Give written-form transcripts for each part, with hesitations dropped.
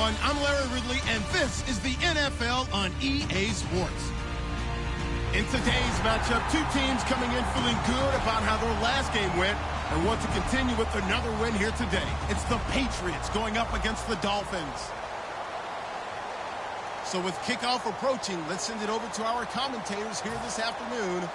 everyone. I'm Larry Ridley, and this is the NFL on EA Sports. In today's matchup, two teams coming in feeling good about how their last game went and want to continue with another win here today. It's the Patriots going up against the Dolphins. So with kickoff approaching, let's send it over to our commentators here this afternoon,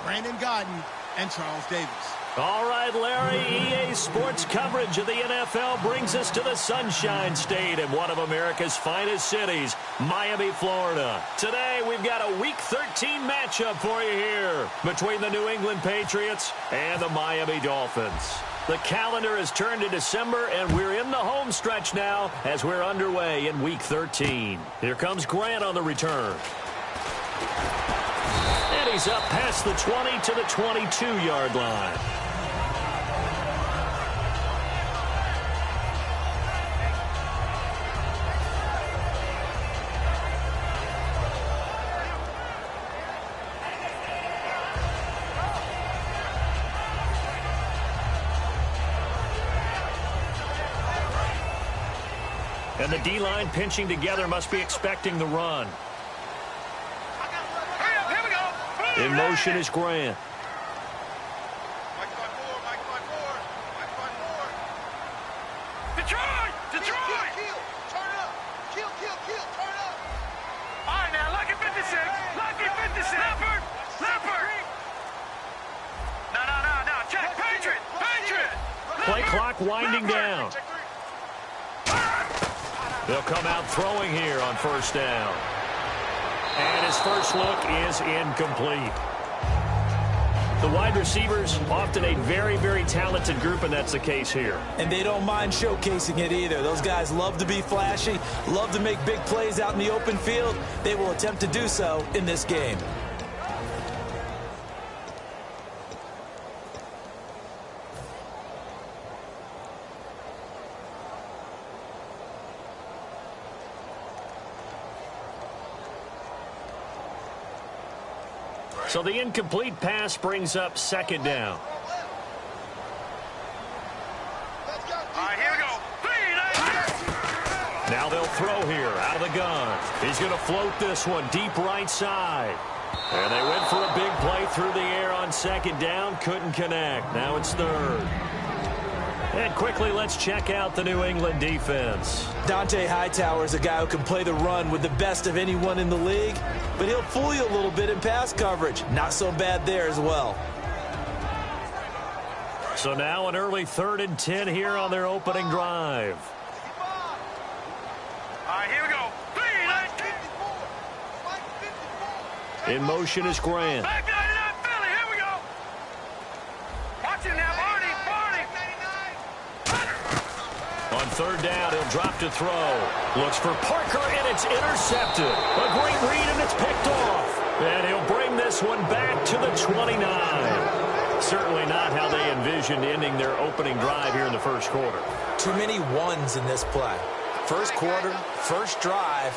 Brandon Godden and Charles Davis. All right, Larry, EA Sports coverage of the NFL brings us to the Sunshine State in one of America's finest cities, Miami, Florida. Today, we've got a Week 13 matchup for you here between the New England Patriots and the Miami Dolphins. The calendar has turned to December, and we're in the home stretch now as we're underway in Week 13. Here comes Grant on the return. And he's up past the 20 to the 22-yard line. And the D-line pinching together must be expecting the run. In motion is Grant. Detroit! Detroit! Turn up! Kill, turn up! All right, now, lucky 56! Lucky 56! Leopard! No, check! Patriot! Play clock winding down. They'll come out throwing here on first down. And his first look is incomplete. The wide receivers, often a very, very talented group, and that's the case here. And they don't mind showcasing it either. Those guys love to be flashy, love to make big plays out in the open field. They will attempt to do so in this game. So the incomplete pass brings up second down. All right, here we go. Now they'll throw here out of the gun. He's going to float this one deep right side. And they went for a big play through the air on second down. Couldn't connect. Now it's third. And quickly, let's check out the New England defense. Dante Hightower is a guy who can play the run with the best of anyone in the league, but he'll fool you a little bit in pass coverage. Not so bad there as well. So now an early 3rd and 10 here on their opening drive. All right, here we go. In motion is Grant. Back 99 Philly, here we go. Watch it now, Barney. On third down, he'll drop to throw. Looks for Parker, and it's intercepted. A great read, and it's picked off. And he'll bring this one back to the 29. Certainly not how they envisioned ending their opening drive here in the first quarter. Too many ones in this play. First quarter, first drive,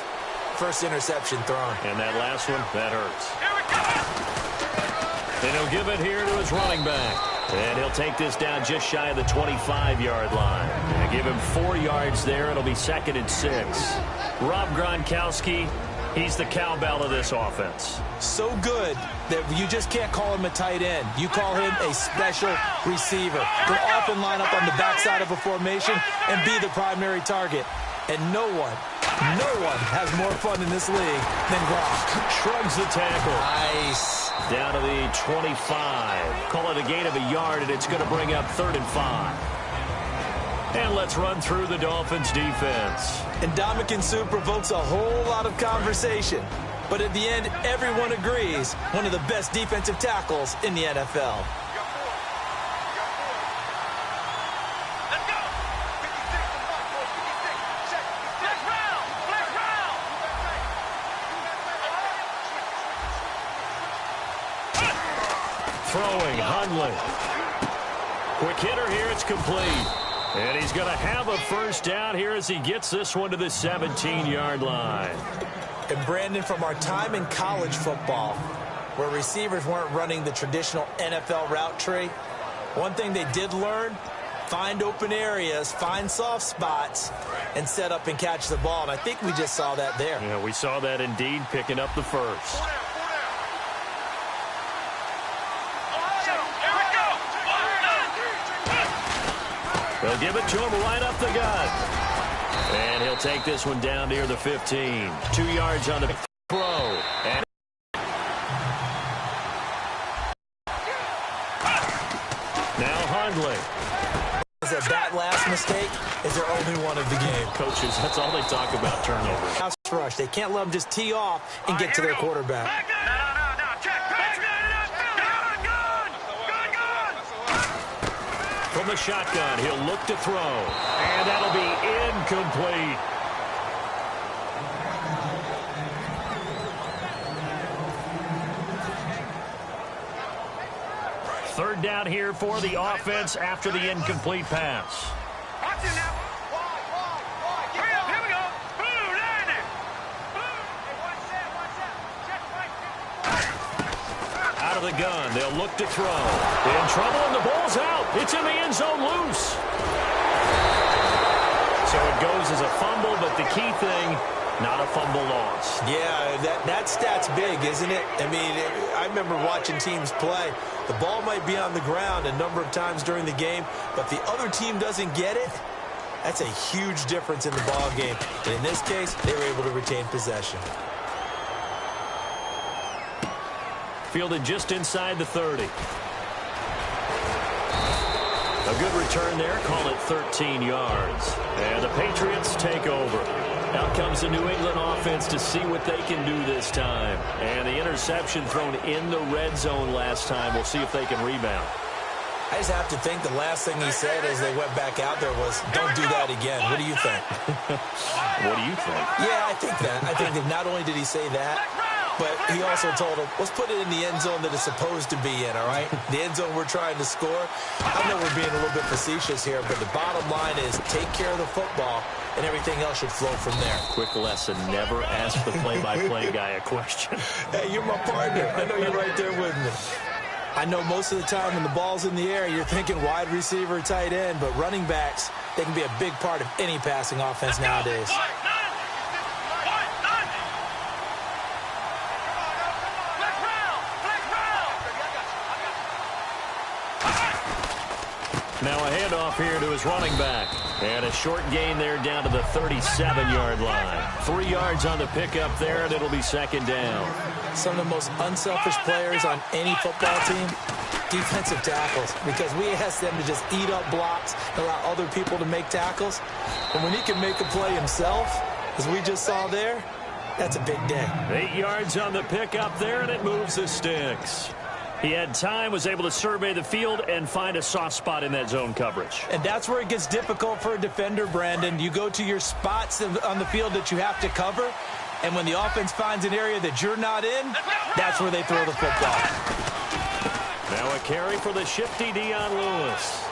first interception thrown. And that last one, that hurts. And he'll give it here to his running back. And he'll take this down just shy of the 25-yard line. And give him 4 yards there. It'll be 2nd and 6. Rob Gronkowski, he's the cowbell of this offense. So good that you just can't call him a tight end. You call him a special receiver. He'll often line up on the backside of a formation and be the primary target. And no one has more fun in this league than Gronk. Shrugs the tackle. Nice. Down to the 25. Call it a gain of a yard, and it's going to bring up 3rd and 5. And let's run through the Dolphins' defense. And Ndamukong Suh provokes a whole lot of conversation. But at the end, everyone agrees one of the best defensive tackles in the NFL. Throwing, Hundley. Quick hitter here, it's complete. And he's going to have a first down here as he gets this one to the 17-yard line. And Brandon, from our time in college football, where receivers weren't running the traditional NFL route tree, one thing they did learn, find open areas, find soft spots, and set up and catch the ball. And I think we just saw that there. Yeah, we saw that indeed, picking up the first. They'll give it to him right up the gut. And he'll take this one down near the 15. 2 yards on the throw. And now Hundley. That last mistake is their only one of the game. Coaches, that's all they talk about, turnovers. House rush. They can't let them just tee off and get to their quarterback. From the shotgun, he'll look to throw. And that'll be incomplete. Third down here for the offense after the incomplete pass. Out of the gun, they'll look to throw. In trouble, and the ball's out. It's in the end zone loose. So it goes as a fumble, but the key thing, not a fumble loss. Yeah, that stat's big, isn't it? I mean, I remember watching teams play. The ball might be on the ground a number of times during the game, but the other team doesn't get it. That's a huge difference in the ball game. And in this case, they were able to retain possession. Fielded just inside the 30. A good return there. Call it 13 yards. And the Patriots take over. Out comes the New England offense to see what they can do this time. And the interception thrown in the red zone last time. We'll see if they can rebound. I just have to think the last thing he said as they went back out there was, don't do that again. What do you think? What do you think? Yeah, I think that. I think that not only did he say that, but he also told him, let's put it in the end zone that it's supposed to be in, all right? The end zone we're trying to score. I know we're being a little bit facetious here, but the bottom line is take care of the football, and everything else should flow from there. Quick lesson, never ask the play-by-play guy a question. Hey, you're my partner. I know you're right there with me. I know most of the time when the ball's in the air, you're thinking wide receiver, tight end, but running backs, they can be a big part of any passing offense nowadays. Now a handoff here to his running back. And a short gain there down to the 37-yard line. 3 yards on the pickup there, and it'll be second down. Some of the most unselfish players on any football team, defensive tackles, because we ask them to just eat up blocks and allow other people to make tackles. And when he can make a play himself, as we just saw there, that's a big day. 8 yards on the pickup there, and it moves the sticks. He had time, was able to survey the field and find a soft spot in that zone coverage. And that's where it gets difficult for a defender, Brandon. You go to your spots on the field that you have to cover, and when the offense finds an area that you're not in, that's where they throw the football. Now a carry for the shifty Dion Lewis.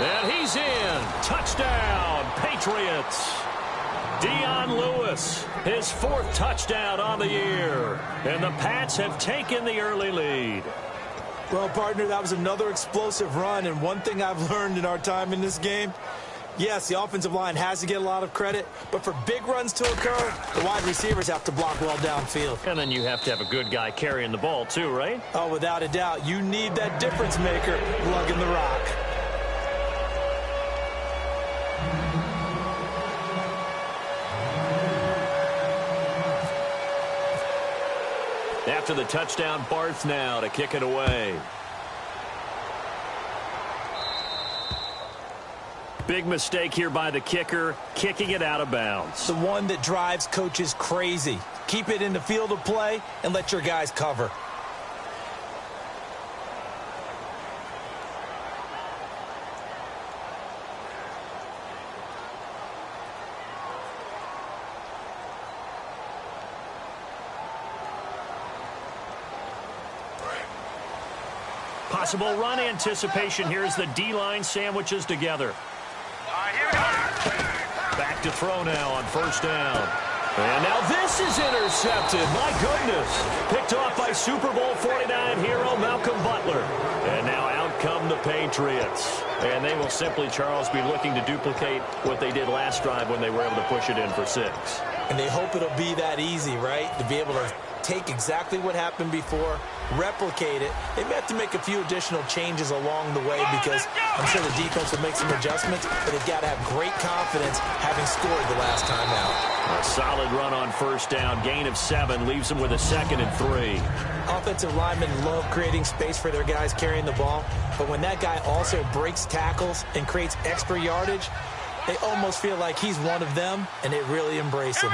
And he's in. Touchdown, Patriots. Dion Lewis, his 4th touchdown on the year. And the Pats have taken the early lead. Well, partner, that was another explosive run. And one thing I've learned in our time in this game, yes, the offensive line has to get a lot of credit, but for big runs to occur, the wide receivers have to block well downfield. And then you have to have a good guy carrying the ball too, right? Oh, without a doubt. You need that difference maker lugging the rock. After the touchdown, Barth now to kick it away. Big mistake here by the kicker, kicking it out of bounds. The one that drives coaches crazy. Keep it in the field of play and let your guys cover. Possible run anticipation here as the D-line sandwiches together. Back to throw now on first down. And now this is intercepted. My goodness. Picked off by Super Bowl 49 hero Malcolm Butler. And now out come the Patriots. And they will simply, Charles, be looking to duplicate what they did last drive when they were able to push it in for 6. And they hope it'll be that easy, right? To be able to take exactly what happened before, replicate it. They may have to make a few additional changes along the way because I'm sure the defense will make some adjustments, but they've got to have great confidence having scored the last time out. A solid run on first down. Gain of 7 leaves them with a 2nd and 3. Offensive linemen love creating space for their guys carrying the ball, but when that guy also breaks tackles and creates extra yardage, they almost feel like he's one of them, and they really embrace him.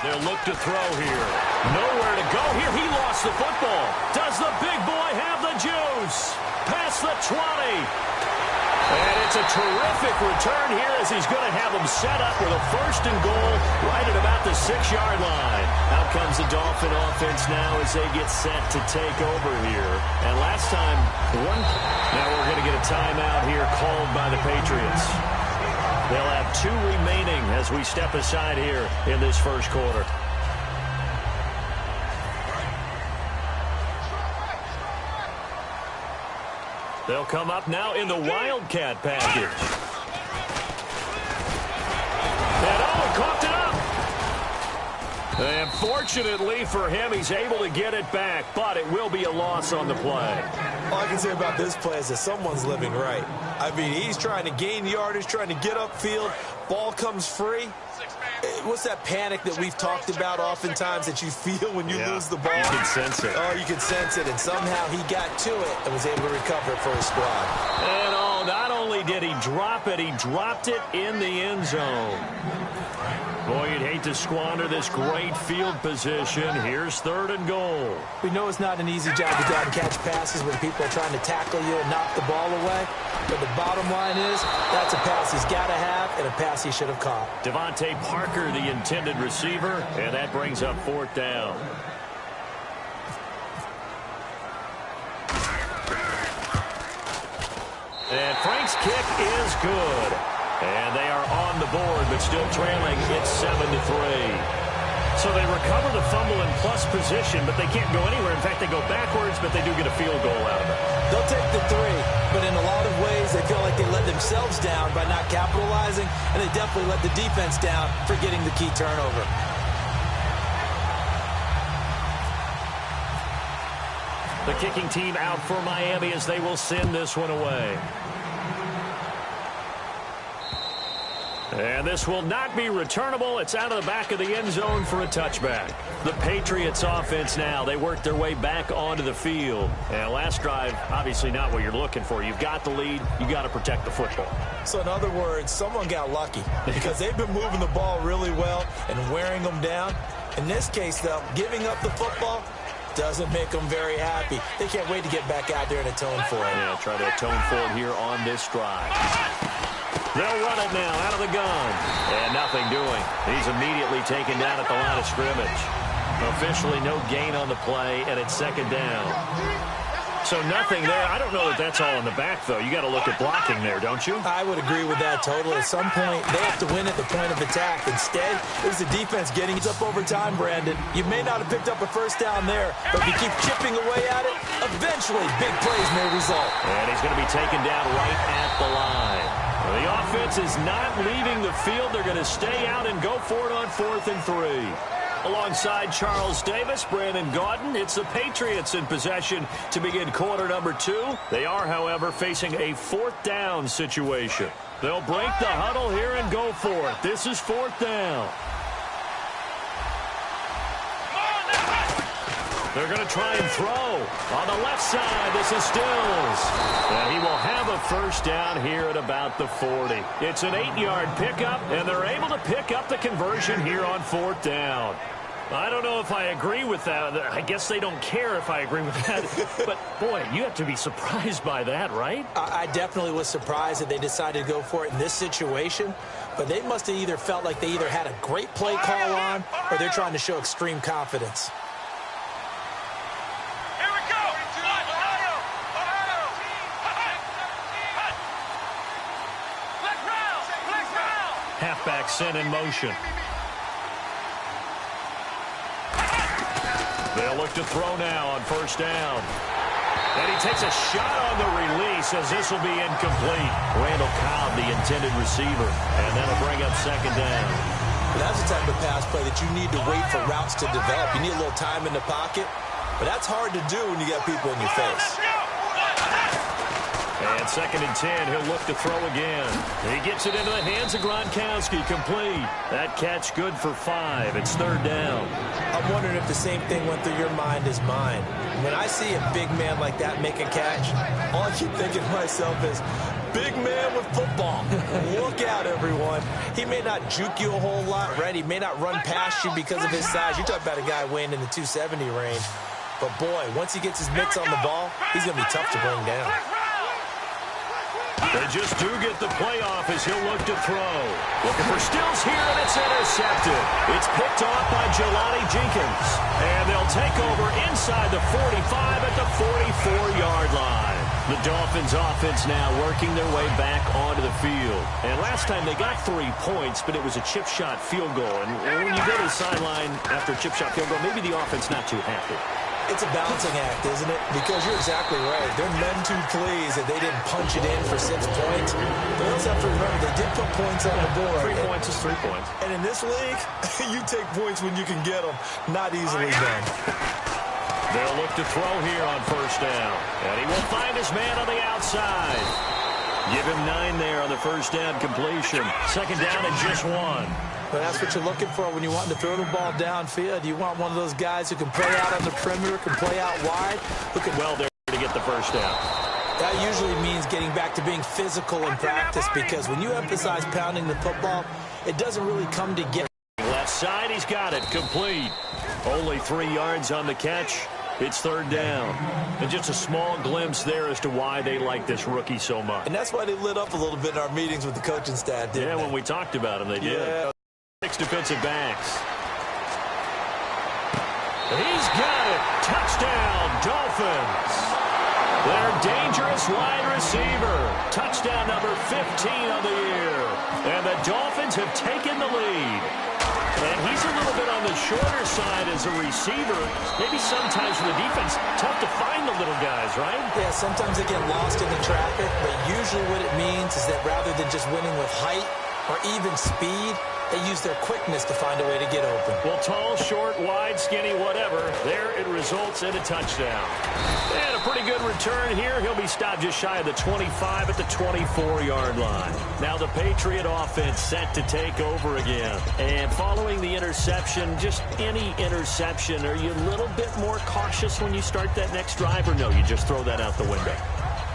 They'll look to throw here. Nowhere to go here. He lost the football. Does the big boy have the juice? Past the 20. And it's a terrific return here as he's going to have them set up with a 1st and goal right at about the 6-yard line. Out comes the Dolphin offense now as they get set to take over here. And last time, now we're going to get a timeout here called by the Patriots. They'll have 2 remaining as we step aside here in this first quarter. They'll come up now in the Wildcat package. And Owen coughed it up. And fortunately for him, he's able to get it back, but it will be a loss on the play. All I can say about this play is that someone's living right. I mean, he's trying to gain yardage, trying to get upfield. Ball comes free. What's that panic that we've talked about oftentimes that you feel when you lose the ball? You can sense it. Oh, you can sense it. And somehow he got to it and was able to recover it for his squad. And not only did he drop it, he dropped it in the end zone. Boy, you'd hate to squander this great field position. Here's 3rd and goal. We know it's not an easy job to go out and catch passes when people are trying to tackle you and knock the ball away. But the bottom line is that's a pass he's got to have and a pass he should have caught. Devontae Parker, the intended receiver, and that brings up 4th down. And Frank's kick is good. And they are on the board, but still trailing. It's 7-3. So they recover the fumble in plus position, but they can't go anywhere. In fact, they go backwards, but they do get a field goal out of it. They'll take the 3, but in a lot of ways, they feel like they let themselves down by not capitalizing, and they definitely let the defense down for getting the key turnover. The kicking team out for Miami as they will send this one away. And this will not be returnable. It's out of the back of the end zone for a touchback. The Patriots offense now, they work their way back onto the field. And last drive, obviously not what you're looking for. You've got the lead. You got to protect the football. So in other words, someone got lucky because they've been moving the ball really well and wearing them down. In this case, though, giving up the football doesn't make them very happy. They can't wait to get back out there and atone for it. Yeah, try to atone for it here on this drive. They'll run it now out of the gun. And nothing doing. He's immediately taken down at the line of scrimmage. Officially no gain on the play, and it's 2nd down. So nothing there. I don't know that that's all in the back, though. You got to look at blocking there, don't you? I would agree with that totally. At some point, they have to win at the point of attack. Instead, it was the defense getting it up over time, Brandon. You may not have picked up a 1st down there, but if you keep chipping away at it, eventually big plays may result. And he's going to be taken down right at the line. Well, the offense is not leaving the field. They're going to stay out and go for it on 4th and 3. Alongside Charles Davis, Brandon Gaudin, it's the Patriots in possession to begin quarter number 2. They are, however, facing a 4th down situation. They'll break the huddle here and go for it. This is 4th down. They're going to try and throw. On the left side, this is Stills. And he will have a 1st down here at about the 40. It's an 8-yard pickup, and they're able to pick up the conversion here on 4th down. I don't know if I agree with that. I guess they don't care if I agree with that. But, boy, you have to be surprised by that, right? I definitely was surprised that they decided to go for it in this situation. But they must have either felt like they either had a great play call on or they're trying to show extreme confidence. Halfback sent in motion. They'll look to throw now on 1st down. And he takes a shot on the release as this will be incomplete. Randall Cobb, the intended receiver. And that'll bring up second down. That's the type of pass play that you need to wait for routes to develop. You need a little time in the pocket, but that's hard to do when you got people in your face. And second and 10, he'll look to throw again. He gets it into the hands of Gronkowski, complete. That catch good for 5. It's third down. I'm wondering if the same thing went through your mind as mine. When I see a big man like that make a catch, all I keep thinking to myself is, big man with football. Look out, everyone. He may not juke you a whole lot, right? He may not run past you because of his size. You're talking about a guy weighing in the 270 range. But, boy, once he gets his mitts on the ball, he's going to be tough to bring down. They just do get the play off as he'll look to throw. Looking for Stills here, and it's intercepted. It's picked off by Jelani Jenkins. And they'll take over inside the 45 at the 44-yard line. The Dolphins offense now working their way back onto the field. And last time they got 3 points, but it was a chip shot field goal. And when you go to the sideline after a chip shot field goal, maybe the offense not too happy. It's a balancing act, isn't it? Because you're exactly right. They're none too pleased that they didn't punch it in for 6 points. But you also have to remember, they did put points on the board. 3 points is 3 points. And in this league, you take points when you can get them. Not easily done. They'll look to throw here on first down. And he will find his man on the outside. Give him 9 there on the first down completion. Second down and just 1. But that's what you're looking for when you want to throw the ball downfield. You want one of those guys who can play out on the perimeter, can play out wide, who can well there to get the first down. That usually means getting back to being physical in practice, because when you emphasize pounding the football, it doesn't really come together. Left side, he's got it, complete. Only 3 yards on the catch. It's third down. And just a small glimpse there as to why they like this rookie so much. And that's why they lit up a little bit in our meetings with the coaching staff, didn't they? When we talked about him, they did. Yeah. 6 defensive backs. He's got it. Touchdown, Dolphins. Their dangerous wide receiver. Touchdown number 15 on the year. And the Dolphins have taken the lead. And he's a little bit on the shorter side as a receiver. Maybe sometimes for the defense, tough to find the little guys, right? Yeah, sometimes they get lost in the traffic, but usually what it means is that rather than just winning with height or even speed, they use their quickness to find a way to get open. Well, tall, short, wide, skinny, whatever, there it results in a touchdown. And a pretty good return here. He'll be stopped just shy of the 25 at the 24-yard line. Now the Patriot offense set to take over again. And following the interception, just any interception, are you a little bit more cautious when you start that next drive, or no, you just throw that out the window?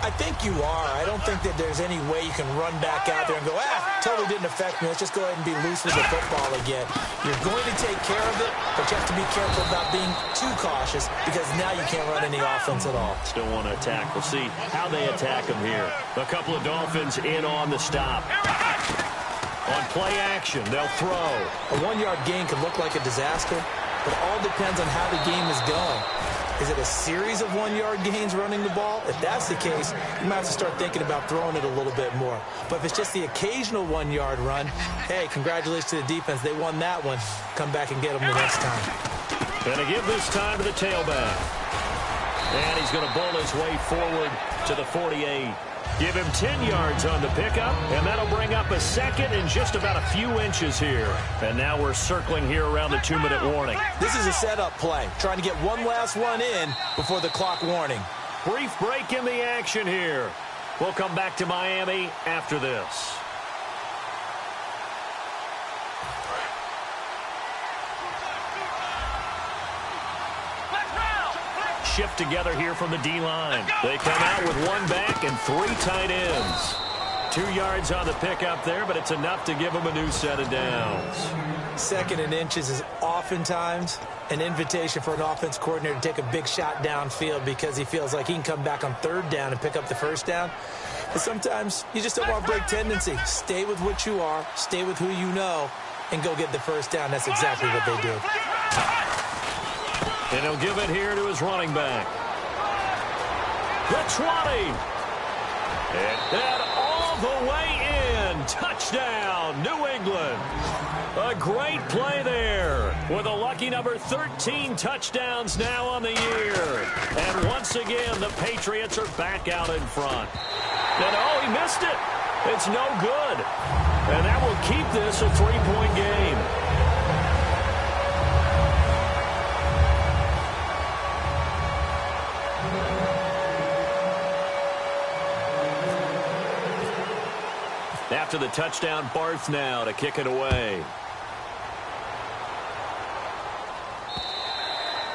I think you are. I don't think that there's any way you can run back out there and go, totally didn't affect me. Let's just go ahead and be loose with the football again. You're going to take care of it, but you have to be careful about being too cautious, because now you can't run any offense at all. Still want to attack. We'll see how they attack them here. A couple of Dolphins in on the stop. On play action, they'll throw. A 1-yard gain could look like a disaster, but it all depends on how the game is going. Is it a series of 1-yard gains running the ball? If that's the case, you might have to start thinking about throwing it a little bit more. But if it's just the occasional 1-yard run, hey, congratulations to the defense. They won that one. Come back and get them the next time. Going to give this time to the tailback. And he's going to bowl his way forward to the 48. Give him 10 yards on the pickup, and that'll bring up a second and just about a few inches here. And now we're circling here around the 2-minute warning. This is a setup play, trying to get one last one in before the clock warning. Brief break in the action here. We'll come back to Miami after this. Shift together here from the D-line. They come out with 1 back and 3 tight ends. 2 yards on the pickup there, but it's enough to give them a new set of downs. 2nd and inches is oftentimes an invitation for an offense coordinator to take a big shot downfield, because he feels like he can come back on 3rd down and pick up the 1st down. But sometimes you just don't want to break tendency. Stay with what you are, stay with who you know, and go get the 1st down. That's exactly what they did. And he'll give it here to his running back. The 20. And all the way in. and touchdown, New England. A great play there with a lucky number 13 touchdowns now on the year. And once again, the Patriots are back out in front. And oh, he missed it. It's no good. And that will keep this a 3-point game. After the touchdown, Barth now to kick it away.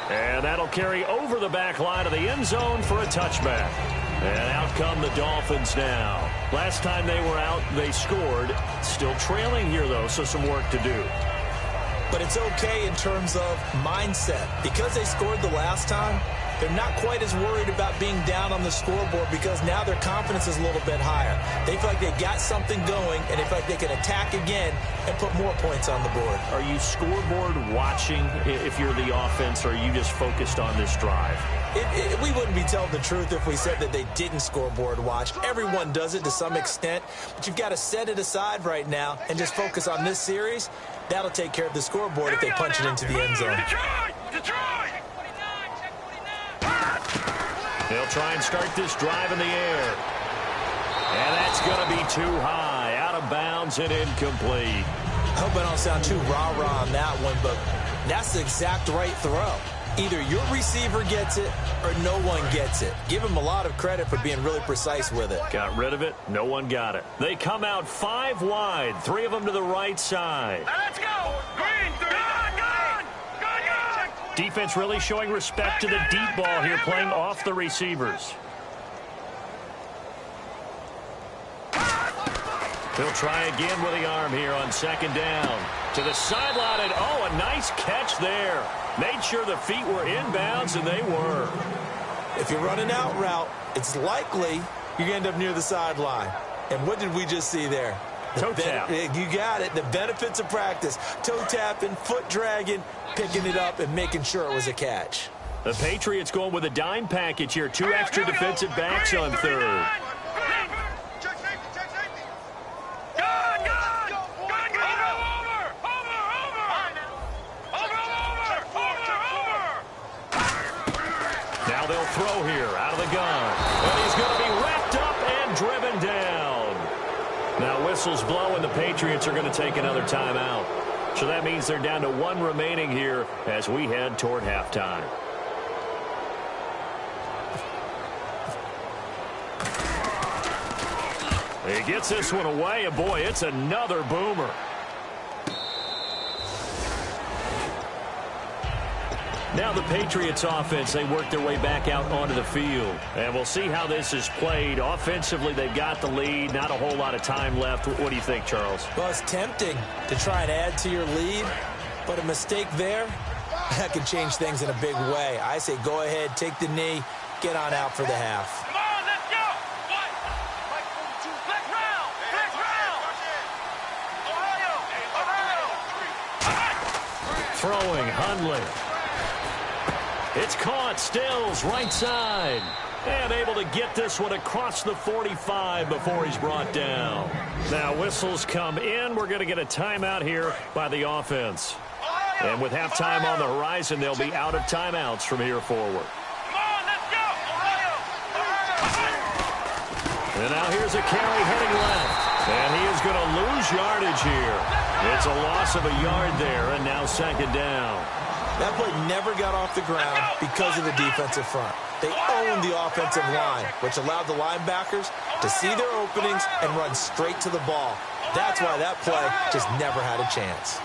And that'll carry over the back line of the end zone for a touchback. And out come the Dolphins now. Last time they were out, they scored. Still trailing here, though, so some work to do. But it's okay in terms of mindset. Because they scored the last time, they're not quite as worried about being down on the scoreboard because now their confidence is a little bit higher. They feel like they got something going, and they feel like they can attack again and put more points on the board. Are you scoreboard watching if you're the offense, or are you just focused on this drive? We wouldn't be telling the truth if we said that they didn't scoreboard watch. Everyone does it to some extent, but you've got to set it aside right now and just focus on this series. That'll take care of the scoreboard if they punch it into the end zone. They'll try and start this drive in the air. And that's going to be too high, out of bounds and incomplete. I hope I don't sound too rah-rah on that one, but that's the exact right throw. Either your receiver gets it or no one gets it. Give him a lot of credit for being really precise with it. Got rid of it. No one got it. They come out 5 wide, 3 of them to the right side. Now let's go. Green, gone. Defense really showing respect to the deep ball here, playing off the receivers. He'll try again with the arm here on second down. To the sideline, and oh, a nice catch there. Made sure the feet were inbounds, and they were. If you're running out route, it's likely you're going to end up near the sideline. And what did we just see there? Toe tap. You got it. The benefits of practice. Toe tapping, foot dragging, picking it up, and making sure it was a catch. The Patriots going with a dime package here. 2 extra defensive backs on third. Now they'll throw here out of the gun. And he's going to be wrapped up and driven down. Now whistles blow, and the Patriots are going to take another timeout. So that means they're down to 1 remaining here as we head toward halftime. He gets this one away, and boy, it's another boomer. Now the Patriots offense, they work their way back out onto the field. And we'll see how this is played. Offensively, they've got the lead. Not a whole lot of time left. What do you think, Charles? Well, it's tempting to try and add to your lead, but a mistake there, that can change things in a big way. I say go ahead, take the knee, get on out for the half. Come on, let's go. Flex round. Throwing, Hundley. It's caught, Stills, right side. And able to get this one across the 45 before he's brought down. Now whistles come in. We're going to get a timeout here by the offense. And with halftime on the horizon, they'll be out of timeouts from here forward. And now here's a carry heading left. And he is going to lose yardage here. It's a loss of a yard there, and now second down. That play never got off the ground because of the defensive front. They owned the offensive line, which allowed the linebackers to see their openings and run straight to the ball. That's why that play just never had a chance.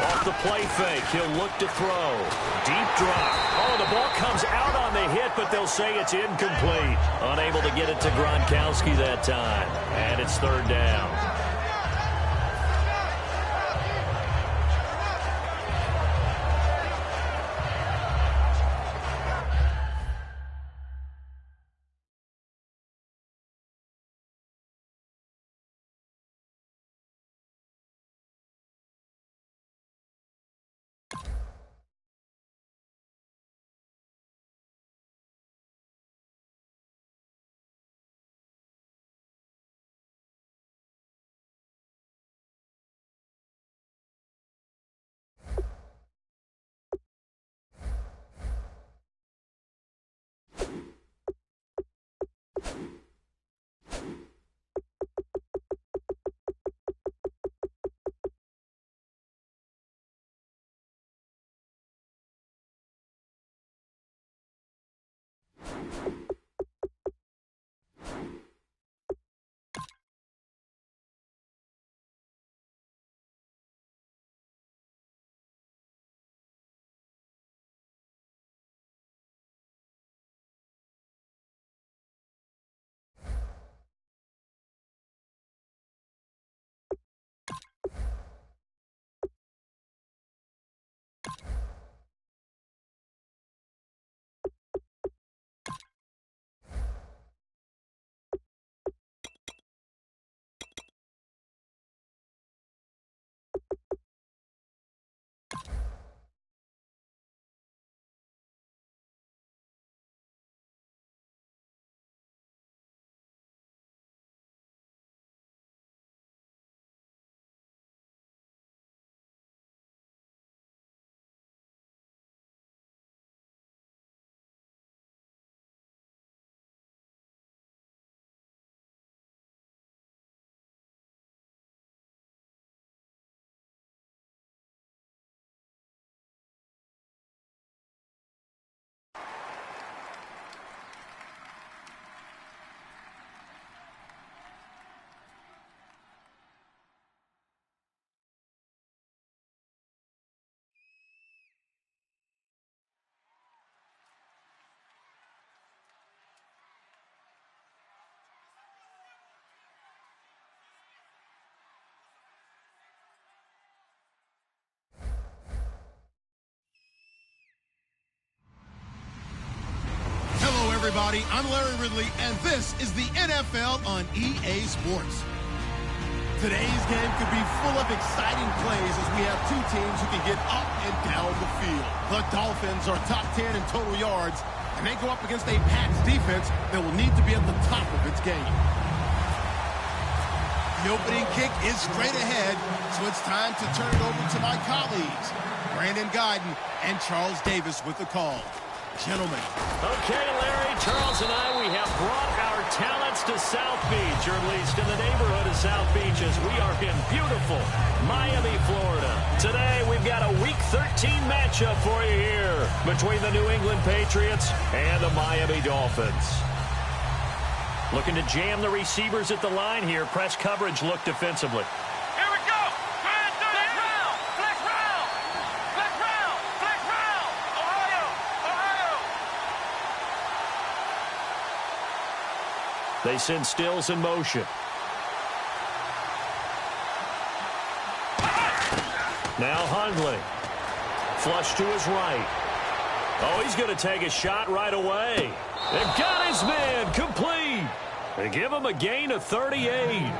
Off the play fake, he'll look to throw. Deep drop. Oh, the ball comes out on the hit, but they'll say it's incomplete. Unable to get it to Gronkowski that time. And it's third down. Everybody, I'm Larry Ridley, and this is the NFL on EA Sports. Today's game could be full of exciting plays as we have two teams who can get up and down the field. The Dolphins are top 10 in total yards, and they go up against a Pats defense that will need to be at the top of its game. The opening kick is straight ahead, so it's time to turn it over to my colleagues, Brandon Guyton and Charles Davis with the call. Gentlemen. Okay, Larry, Charles and I, we have brought our talents to South Beach, or at least in the neighborhood of South Beach, as we are in beautiful Miami, Florida. Today, we've got a Week 13 matchup for you here between the New England Patriots and the Miami Dolphins. Looking to jam the receivers at the line here. Press coverage look defensively. Here we go. Flex round. Flex round. Flex round. Flex round. Ohio. Ohio. They send Stills in motion. Now Hundley. Flush to his right. Oh, he's going to take a shot right away. They've got his man complete. They give him a gain of 38.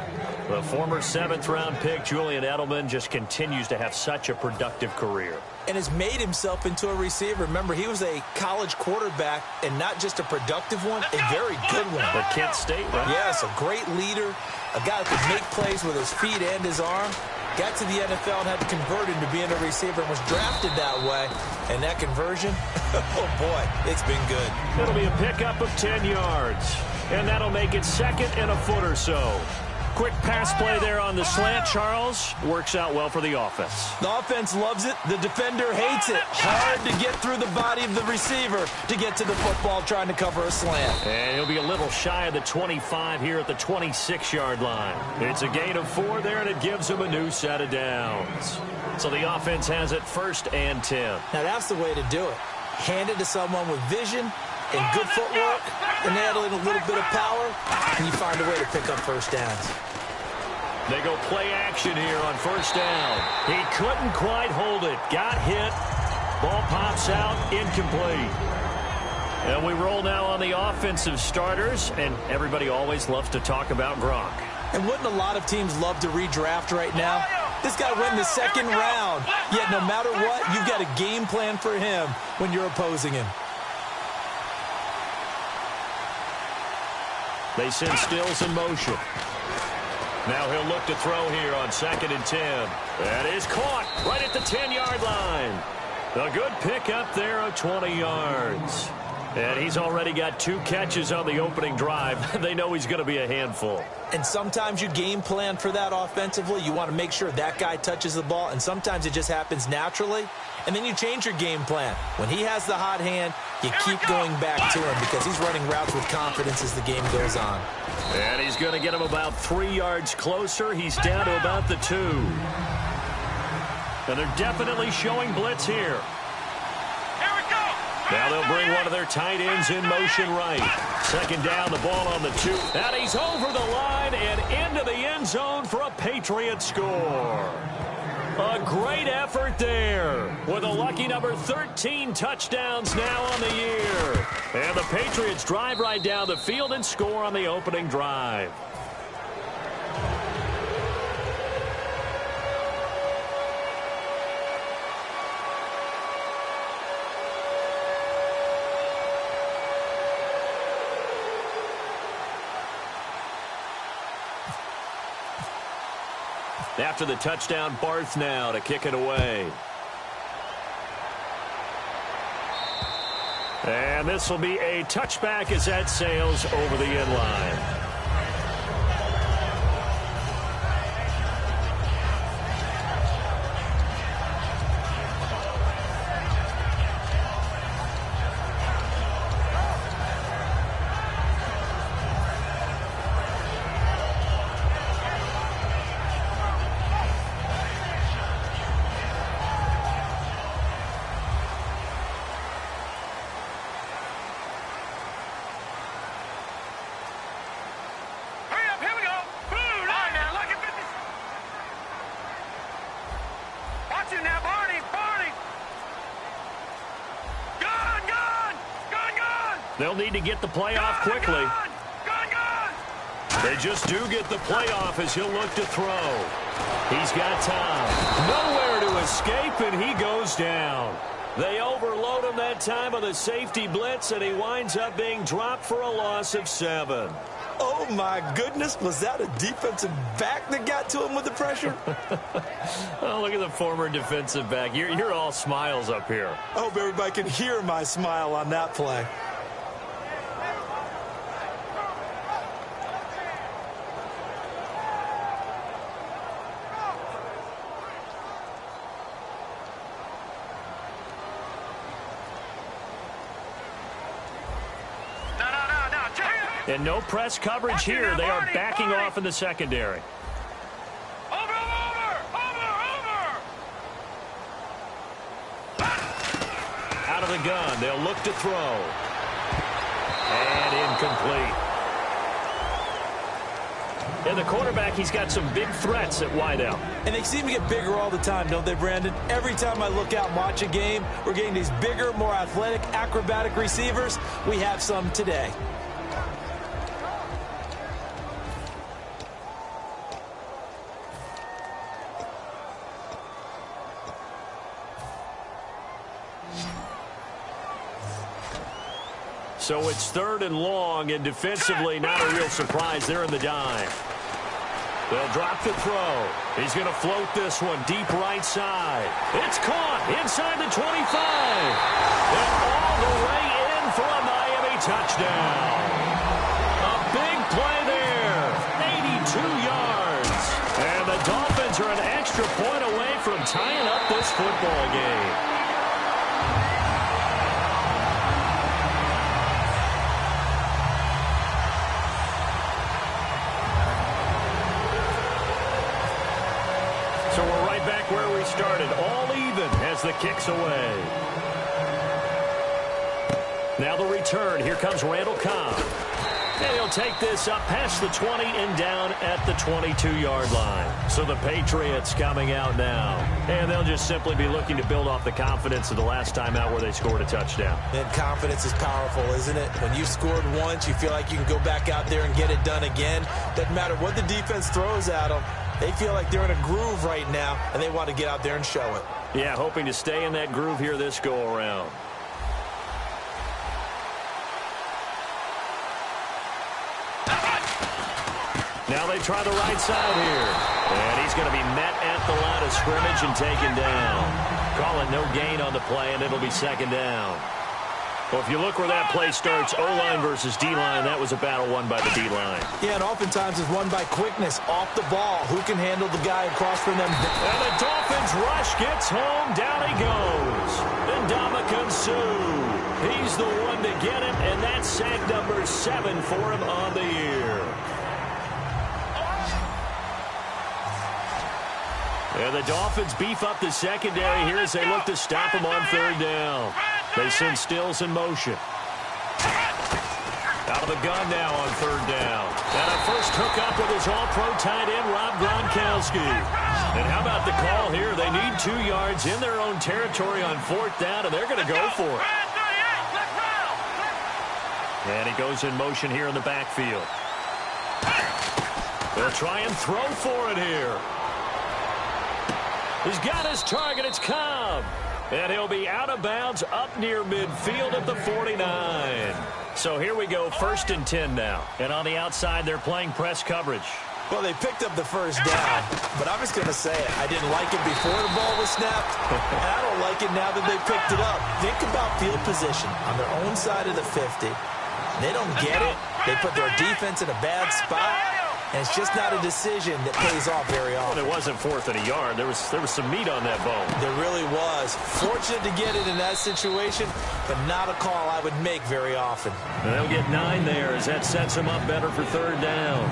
The former 7th-round pick, Julian Edelman, just continues to have such a productive career. And has made himself into a receiver. Remember, he was a college quarterback, and not just a productive one, a very good one. At Kent State, right? Yes, a great leader, a guy who could make plays with his feet and his arm. Got to the NFL and had to convert into being a receiver and was drafted that way. And that conversion, oh boy, it's been good. It'll be a pickup of 10 yards. And that'll make it second and a foot or so. Quick pass play there on the slant, Charles. Works out well for the offense. The offense loves it. The defender hates it. Hard to get through the body of the receiver to get to the football trying to cover a slant. And he'll be a little shy of the 25 here at the 26-yard line. It's a gain of 4 there, and it gives him a new set of downs. So the offense has it 1st and 10. Now that's the way to do it. Hand it to someone with vision and good footwork, and add a little bit of power, and you find a way to pick up first downs. They go play action here on 1st down. He couldn't quite hold it. Got hit. Ball pops out. Incomplete. And we roll now on the offensive starters, and everybody always loves to talk about Gronk. And wouldn't a lot of teams love to redraft right now? This guy went in the 2nd round, yet no matter what, you've got a game plan for him when you're opposing him. They send Stills in motion. Now he'll look to throw here on 2nd and 10. That is caught right at the 10-yard line. A good pickup there of 20 yards. And he's already got 2 catches on the opening drive. They know he's going to be a handful. And sometimes you game plan for that offensively. You want to make sure that guy touches the ball, and sometimes it just happens naturally. And then you change your game plan. When he has the hot hand, you keep going back to him because he's running routes with confidence as the game goes on. And he's going to get him about 3 yards closer. He's down to about the 2. And they're definitely showing blitz here. Now they'll bring one of their tight ends in motion right. Second down, the ball on the 2. And he's over the line and into the end zone for a Patriot score. A great effort there with a lucky number 13 touchdowns now on the year. And the Patriots drive right down the field and score on the opening drive. After the touchdown, Barth now to kick it away. And this will be a touchback as that sails over the end line. They'll need to get the play off quickly. They just do get the play off as he'll look to throw. He's got time. Nowhere to escape, and he goes down. They overload him that time on the safety blitz, and he winds up being dropped for a loss of 7. Oh, my goodness. Was that a defensive back that got to him with the pressure? Oh, look at the former defensive back. You're all smiles up here. I hope everybody can hear my smile on that play. And no press coverage here. They are backing off in the secondary. Over! Out of the gun. They'll look to throw. And incomplete. And the quarterback, he's got some big threats at wideout. And they seem to get bigger all the time, don't they, Brandon? Every time I look out and watch a game, we're getting these bigger, more athletic, acrobatic receivers. We have some today. So it's 3rd and long, and defensively not a real surprise. They're in the dive. They'll drop the throw. He's going to float this one deep right side. It's caught inside the 25. And all the way in for a Miami touchdown. A big play there. 82 yards. And the Dolphins are an extra point away from tying up this football game. So we're right back where we started, all even as the kick's away. Now the return. Here comes Randall Cobb. And he'll take this up past the 20 and down at the 22-yard line. So the Patriots coming out now. And they'll just simply be looking to build off the confidence of the last time out where they scored a touchdown. And confidence is powerful, isn't it? When you scored once, you feel like you can go back out there and get it done again. Doesn't matter what the defense throws at them. They feel like they're in a groove right now, and they want to get out there and show it. Yeah, hoping to stay in that groove here this go-around. Now they try the right side here. And he's going to be met at the line of scrimmage and taken down. Call it no gain on the play, and it'll be 2nd down. Well, if you look where that play starts, O-line versus D-line, that was a battle won by the D-line. Yeah, and oftentimes it's won by quickness, off the ball. Who can handle the guy across from them? And the Dolphins rush gets home. Down he goes. Ndamukong Suh. He's the one to get him, and that's sack number 7 for him on the year. And the Dolphins beef up the secondary here as they look to stop him on 3rd down. They send Stills in motion. Out of the gun now on 3rd down. And a first hookup with his all-pro tight end, Rob Gronkowski. And how about the call here? They need 2 yards in their own territory on 4th down, and they're going to go for it. And he goes in motion here in the backfield. They'll try and throw for it here. He's got his target. It's Cobb. And he'll be out of bounds up near midfield at the 49. So here we go, 1st and 10 now. And on the outside, they're playing press coverage. Well, they picked up the 1st down, but I'm just going to say it. I didn't like it before the ball was snapped, and I don't like it now that they picked it up. Think about field position on their own side of the 50. They don't get it. They put their defense in a bad spot. And it's just not a decision that pays off very often. Well, it wasn't 4th and a yard. There was some meat on that bone. There really was. Fortunate to get it in that situation, but not a call I would make very often. And they'll get 9 there as that sets them up better for 3rd down.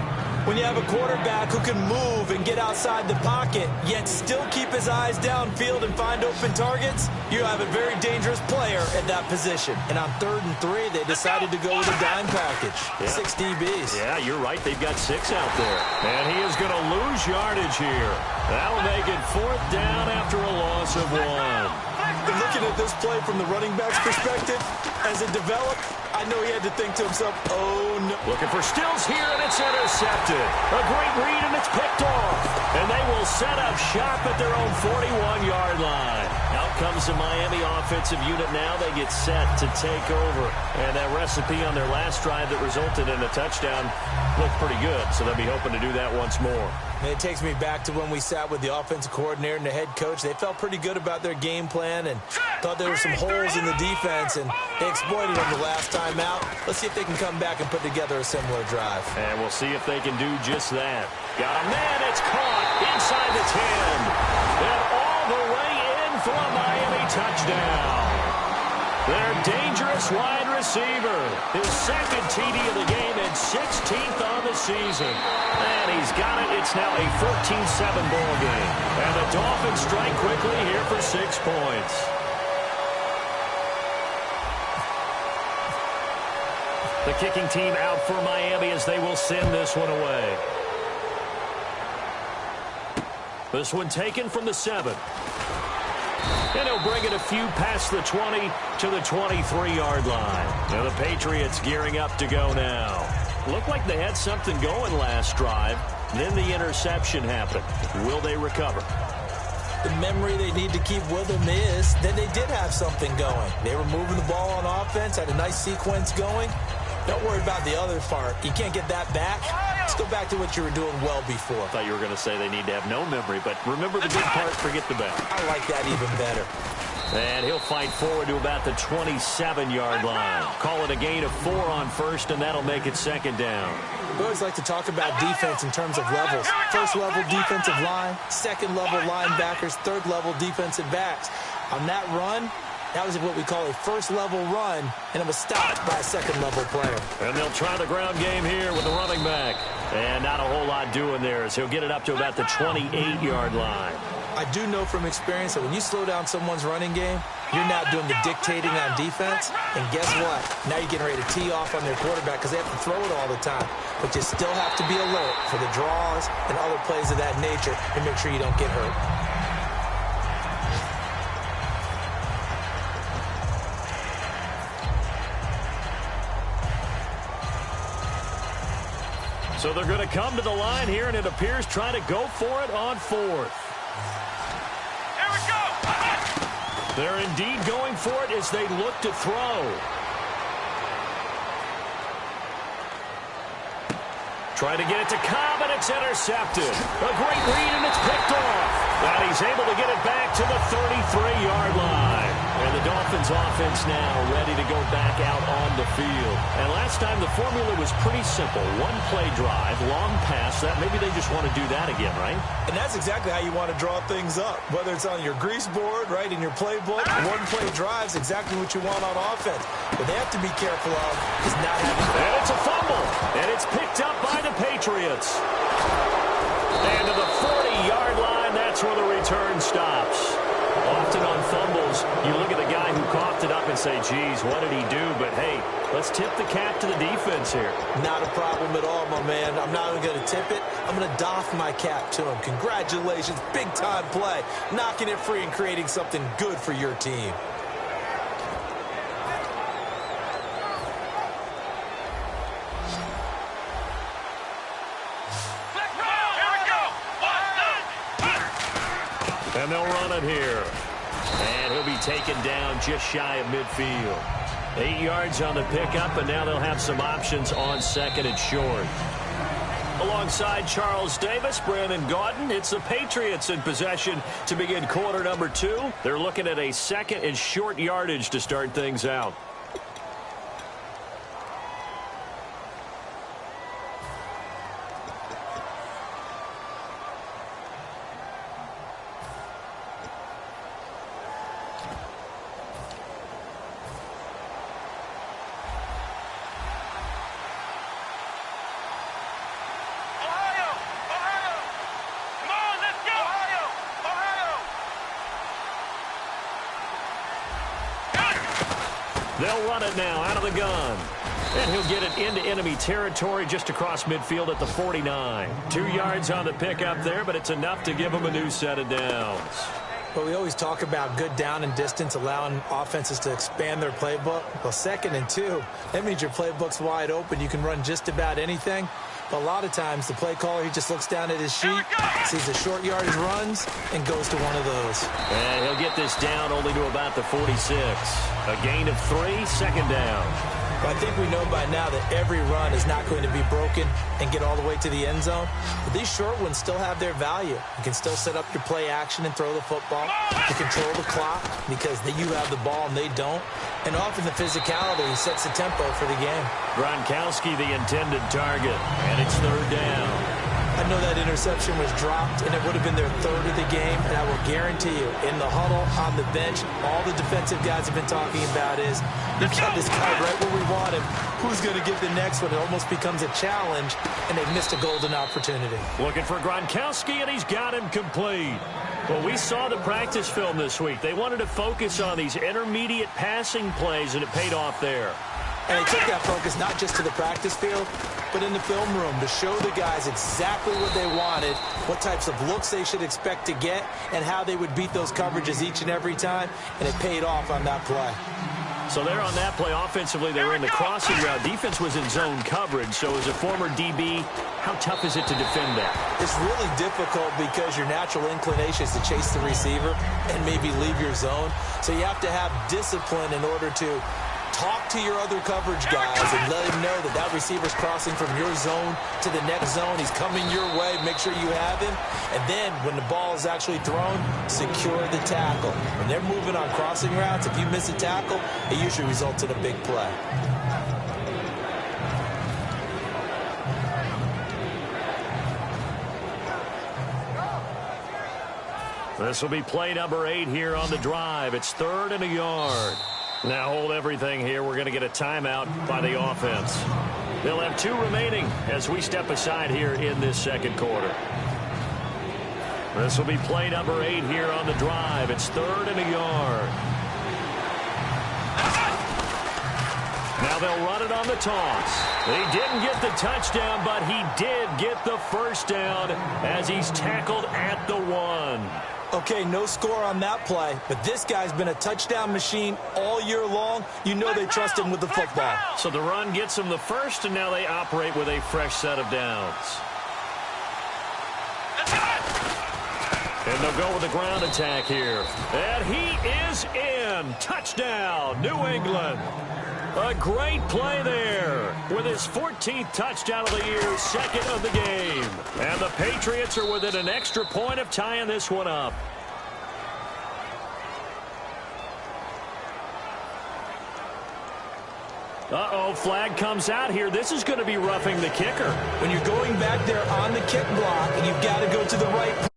When you have a quarterback who can move and get outside the pocket, yet still keep his eyes downfield and find open targets, you have a very dangerous player at that position. And on 3rd and 3, they decided to go with a dime package. Yeah. 6 DBs. Yeah, you're right. They've got 6 out there. And he is going to lose yardage here. That'll make it 4th down after a loss of 1. And looking at this play from the running back's perspective, as it developed, I know he had to think to himself, oh no. Looking for Stills here, and it's intercepted. A great read, and it's picked off. And they will set up shop at their own 41-yard line. Out comes the Miami offensive unit now. They get set to take over. And that recipe on their last drive that resulted in a touchdown looked pretty good, so they'll be hoping to do that once more. And it takes me back to when we sat with the offensive coordinator and the head coach. They felt pretty good about their game plan and thought there were some holes in the defense, and they exploited them the last time out. Let's see if they can come back and put together a similar drive. And we'll see if they can do just that. Got a man, it's caught inside the 10. And all the way in for a Miami touchdown. Their dangerous wide receiver. His 2nd TD of the game and 16th on the season. And he's got it. It's now a 14-7 ball game. And the Dolphins strike quickly here for 6 points. The kicking team out for Miami as they will send this one away. This one taken from the 7. And he'll bring it a few past the 20 to the 23-yard line. Now the Patriots gearing up to go now. Looked like they had something going last drive. Then the interception happened. Will they recover? The memory they need to keep with them is that they did have something going. They were moving the ball on offense, had a nice sequence going. Don't worry about the other part. You can't get that back. Let's go back to what you were doing well before. I thought you were going to say they need to have no memory, but remember the good part, forget the bad. I like that even better. And he'll fight forward to about the 27-yard line. Call it a gain of 4 on 1st, and that'll make it 2nd down. We always like to talk about defense in terms of levels. 1st level defensive line, 2nd level linebackers, 3rd level defensive backs. On that run, that was what we call a 1st level run, and it was stopped by a 2nd level player. And they'll try the ground game here with the running back. And not a whole lot doing there as he'll get it up to about the 28-yard line. I do know from experience that when you slow down someone's running game, you're now doing the dictating on defense. And guess what? Now you're getting ready to tee off on their quarterback because they have to throw it all the time. But you still have to be alert for the draws and other plays of that nature to make sure you don't get hurt. So they're going to come to the line here, and it appears trying to go for it on 4th. Here we go. They're indeed going for it as they look to throw. Trying to get it to Cobb, and it's intercepted. A great read, and it's picked off. And he's able to get it back to the 33-yard line. And the Dolphins offense now ready to go back out on the field. And last time the formula was pretty simple. One play drive, long pass. That maybe they just want to do that again, right? And that's exactly how you want to draw things up. Whether it's on your grease board, right, in your playbook, one play drive is exactly what you want on offense. What they have to be careful of is not having... And it's a fumble. And it's picked up by the Patriots. And to the 40-yard line, that's where the return stops. Often on fumbles, you look at the guy who coughed it up and say, geez, what did he do? But, hey, let's tip the cap to the defense here. Not a problem at all, my man. I'm not even going to tip it. I'm going to doff my cap to him. Congratulations. Big-time play. Knocking it free and creating something good for your team. And they'll run it here. And he'll be taken down just shy of midfield. 8 yards on the pickup, and now they'll have some options on second and short. Alongside Charles Davis, Brandon Gaudin, it's the Patriots in possession to begin quarter number 2. They're looking at a second and short yardage to start things out. They'll run it now out of the gun. And he'll get it into enemy territory just across midfield at the 49. 2 yards on the pickup there, but it's enough to give him a new set of downs. Well, we always talk about good down and distance, allowing offenses to expand their playbook. Well, 2nd and 2, that means your playbook's wide open. You can run just about anything. But a lot of times, the play caller, he just looks down at his sheet, sees the short yardage runs, and goes to one of those. And he'll get this down only to about the 46. A gain of 3, second down. But I think we know by now that every run is not going to be broken and get all the way to the end zone. But these short ones still have their value. You can still set up your play action and throw the football. You control the clock because you have the ball and they don't. And often the physicality sets the tempo for the game. Gronkowski, the intended target, and it's third down. I know that interception was dropped, and it would have been their third of the game, and I will guarantee you, in the huddle, on the bench, all the defensive guys have been talking about is, we've got this guy right where we want him. Who's going to get the next one? It almost becomes a challenge, and they've missed a golden opportunity. Looking for Gronkowski, and he's got him complete. Well, we saw the practice film this week. They wanted to focus on these intermediate passing plays, and it paid off there. And they took that focus not just to the practice field, but in the film room to show the guys exactly what they wanted, what types of looks they should expect to get, and how they would beat those coverages each and every time, and it paid off on that play. So there on that play, offensively, they were in the crossing route. Defense was in zone coverage, so as a former DB, how tough is it to defend that? It's really difficult because your natural inclination is to chase the receiver and maybe leave your zone. So you have to have discipline in order to talk to your other coverage guys and let him know that that receiver's crossing from your zone to the next zone. He's coming your way. Make sure you have him. And then when the ball is actually thrown, secure the tackle. When they're moving on crossing routes, if you miss a tackle, it usually results in a big play. This will be play number 8 here on the drive. It's 3rd and a yard. Now hold everything here. We're going to get a timeout by the offense. They'll have 2 remaining as we step aside here in this second quarter. This will be play number 8 here on the drive. It's 3rd and a yard. Now they'll run it on the toss. He didn't get the touchdown, but he did get the first down as he's tackled at the 1. Okay, no score on that play, but this guy's been a touchdown machine all year long. You know they trust him with the football. So the run gets him the first, and now they operate with a fresh set of downs. And they'll go with the ground attack here. And he is in. Touchdown, New England. A great play there with his 14th touchdown of the year, second of the game. And the Patriots are within an extra point of tying this one up. Uh-oh, flag comes out here. This is going to be roughing the kicker. When you're going back there on the kick block and you've got to go to the right